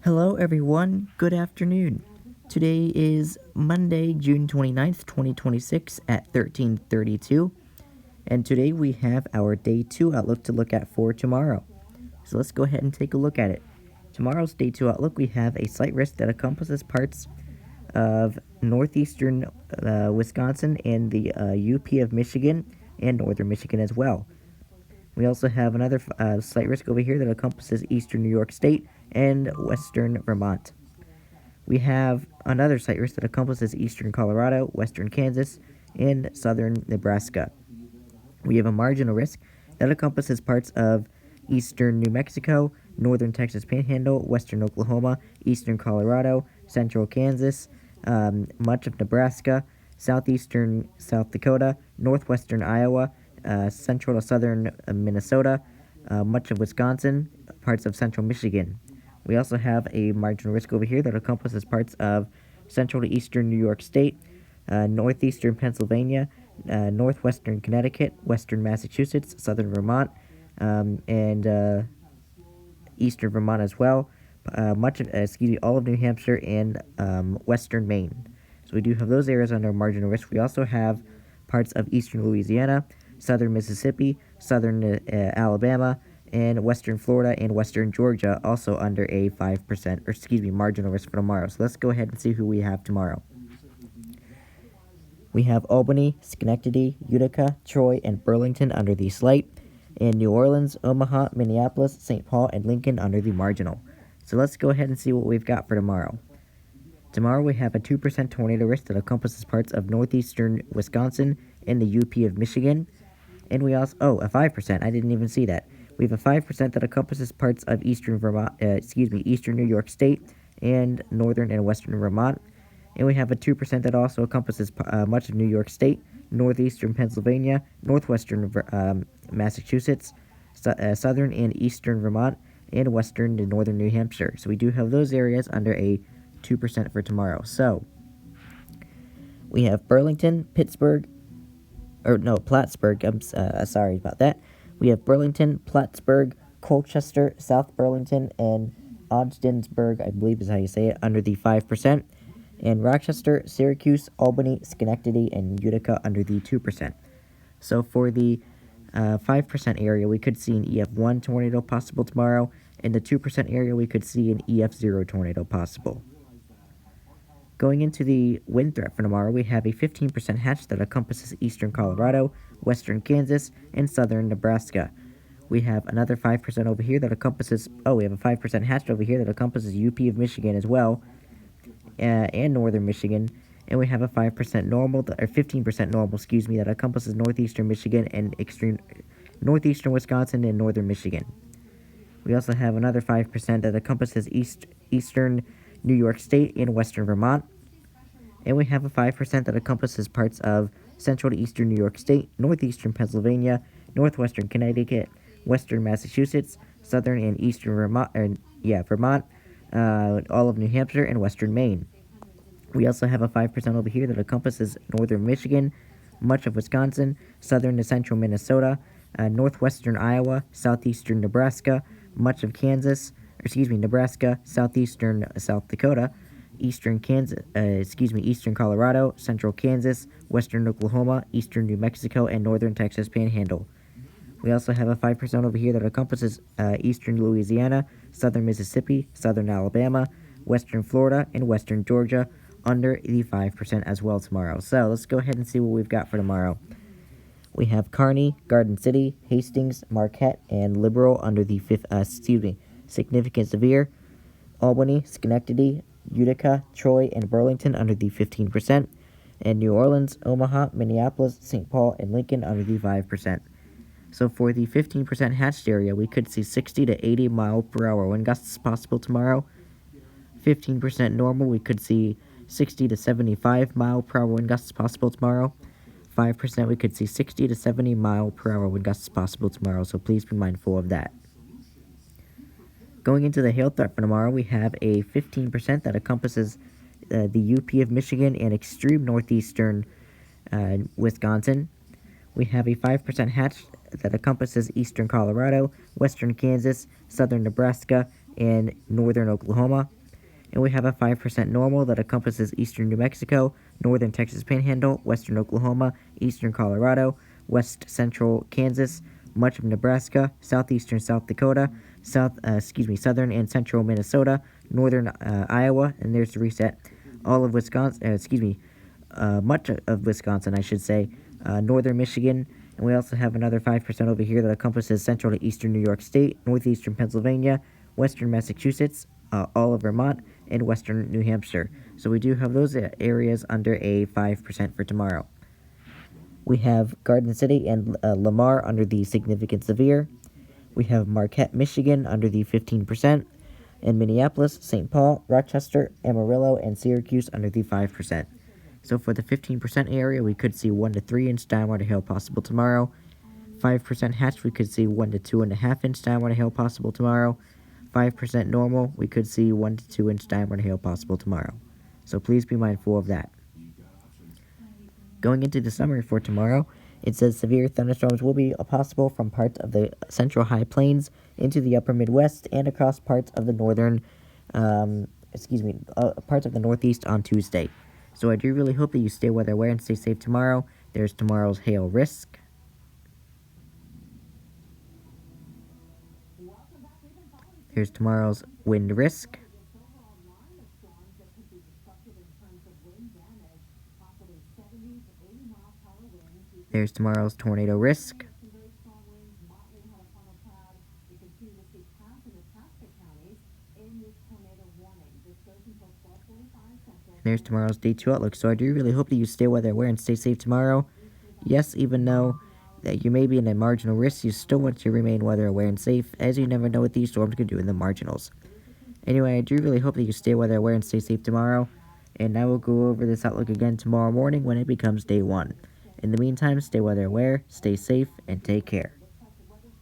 Hello everyone, good afternoon. Today is Monday, June 29th, 2026 at 13:32, and today we have our Day 2 outlook to look at for tomorrow. So let's go ahead and take a look at it. Tomorrow's Day 2 outlook, we have a slight risk that encompasses parts of northeastern Wisconsin and the UP of Michigan and northern Michigan as well. We also have another slight risk over here that encompasses eastern New York State and western Vermont. We have another slight risk that encompasses eastern Colorado, western Kansas, and southern Nebraska. We have a marginal risk that encompasses parts of eastern New Mexico, northern Texas Panhandle, western Oklahoma, eastern Colorado, central Kansas, much of Nebraska, southeastern South Dakota, northwestern Iowa, central to southern Minnesota, much of Wisconsin, parts of central Michigan. We also have a marginal risk over here that encompasses parts of central to eastern New York State, northeastern Pennsylvania, northwestern Connecticut, western Massachusetts, southern Vermont, and eastern Vermont as well, all of New Hampshire and western Maine. So we do have those areas under marginal risk. We also have parts of eastern Louisiana, southern Mississippi, southern Alabama, and western Florida and western Georgia also under a 5% marginal risk for tomorrow. So let's go ahead and see who we have tomorrow. We have Albany, Schenectady, Utica, Troy, and Burlington under the slight, and New Orleans, Omaha, Minneapolis, St. Paul, and Lincoln under the marginal. So let's go ahead and see what we've got for tomorrow. Tomorrow we have a 2% tornado risk that encompasses parts of northeastern Wisconsin and the UP of Michigan. And we also, a 5%, I didn't even see that. We have a 5% that encompasses parts of eastern eastern New York State and northern and western Vermont. And we have a 2% that also encompasses much of New York State, northeastern Pennsylvania, northwestern Massachusetts, southern and eastern Vermont, and western and northern New Hampshire. So we do have those areas under a 2% for tomorrow. So we have Burlington, Plattsburgh. I'm sorry about that. We have Burlington, Plattsburgh, Colchester, South Burlington, and Ogdensburg, I believe is how you say it, under the 5%. And Rochester, Syracuse, Albany, Schenectady, and Utica under the 2%. So for the 5% area, we could see an EF1 tornado possible tomorrow. In the 2% area, we could see an EF0 tornado possible. Going into the wind threat for tomorrow, we have a 15% hatch that encompasses eastern Colorado, western Kansas, and southern Nebraska. We have another 5% over here that encompasses, we have a 5% hatch over here that encompasses UP of Michigan as well, and northern Michigan. And we have a 5% normal, or 15% normal, that encompasses northeastern Michigan and northeastern Wisconsin and northern Michigan. We also have another 5% that encompasses eastern New York State and western Vermont. And we have a 5% that encompasses parts of central to eastern New York State, northeastern Pennsylvania, northwestern Connecticut, western Massachusetts, southern and eastern Vermont, all of New Hampshire, and western Maine. We also have a 5% over here that encompasses northern Michigan, much of Wisconsin, southern to central Minnesota, northwestern Iowa, southeastern Nebraska, much of Nebraska, southeastern South Dakota, eastern Colorado, central Kansas, western Oklahoma, eastern New Mexico, and northern Texas Panhandle. We also have a 5% over here that encompasses eastern Louisiana, southern Mississippi, southern Alabama, western Florida, and western Georgia under the 5% as well tomorrow. So let's go ahead and see what we've got for tomorrow. We have Kearney, Garden City, Hastings, Marquette, and Liberal under the significant severe, Albany, Schenectady, Utica, Troy, and Burlington under the 15%, and New Orleans, Omaha, Minneapolis, St. Paul, and Lincoln under the 5%. So for the 15% hatched area, we could see 60 to 80 mile per hour wind gusts possible tomorrow. 15% normal, we could see 60 to 75 mile per hour wind gusts possible tomorrow. 5%, we could see 60 to 70 mile per hour wind gusts possible tomorrow, so please be mindful of that. Going into the hail threat for tomorrow, we have a 15% that encompasses the UP of Michigan and extreme northeastern Wisconsin. We have a 5% hatch that encompasses eastern Colorado, western Kansas, southern Nebraska, and northern Oklahoma. And we have a 5% normal that encompasses eastern New Mexico, northern Texas Panhandle, western Oklahoma, eastern Colorado, west central Kansas, much of Nebraska, southeastern South Dakota, southern and central Minnesota, northern Iowa, and there's the reset, all of Wisconsin, much of Wisconsin, I should say, northern Michigan, and we also have another 5% over here that encompasses central to eastern New York State, northeastern Pennsylvania, western Massachusetts, all of Vermont, and western New Hampshire. So we do have those areas under a 5% for tomorrow. We have Garden City and Lamar under the significant severe. We have Marquette, Michigan under the 15%, and Minneapolis, St. Paul, Rochester, Amarillo, and Syracuse under the 5%. So for the 15% area, we could see 1 to 3 inch downward hail possible tomorrow. 5% hatch, we could see 1 to 2.5 inch downward hail possible tomorrow. 5% normal, we could see 1 to 2 inch downward hail possible tomorrow. So please be mindful of that. Going into the summary for tomorrow, it says severe thunderstorms will be possible from parts of the central high plains into the upper Midwest and across parts of the parts of the Northeast on Tuesday. So I do really hope that you stay weather aware and stay safe tomorrow. There's tomorrow's hail risk. Here's tomorrow's wind risk. There's tomorrow's tornado risk. There's tomorrow's day 2 outlook. So I do really hope that you stay weather aware and stay safe tomorrow. Yes, even though that you may be in a marginal risk, you still want to remain weather aware and safe, as you never know what these storms could do in the marginals. Anyway, I do really hope that you stay weather aware and stay safe tomorrow, and I will go over this outlook again tomorrow morning when it becomes day 1. In the meantime, stay weather aware, stay safe, and take care.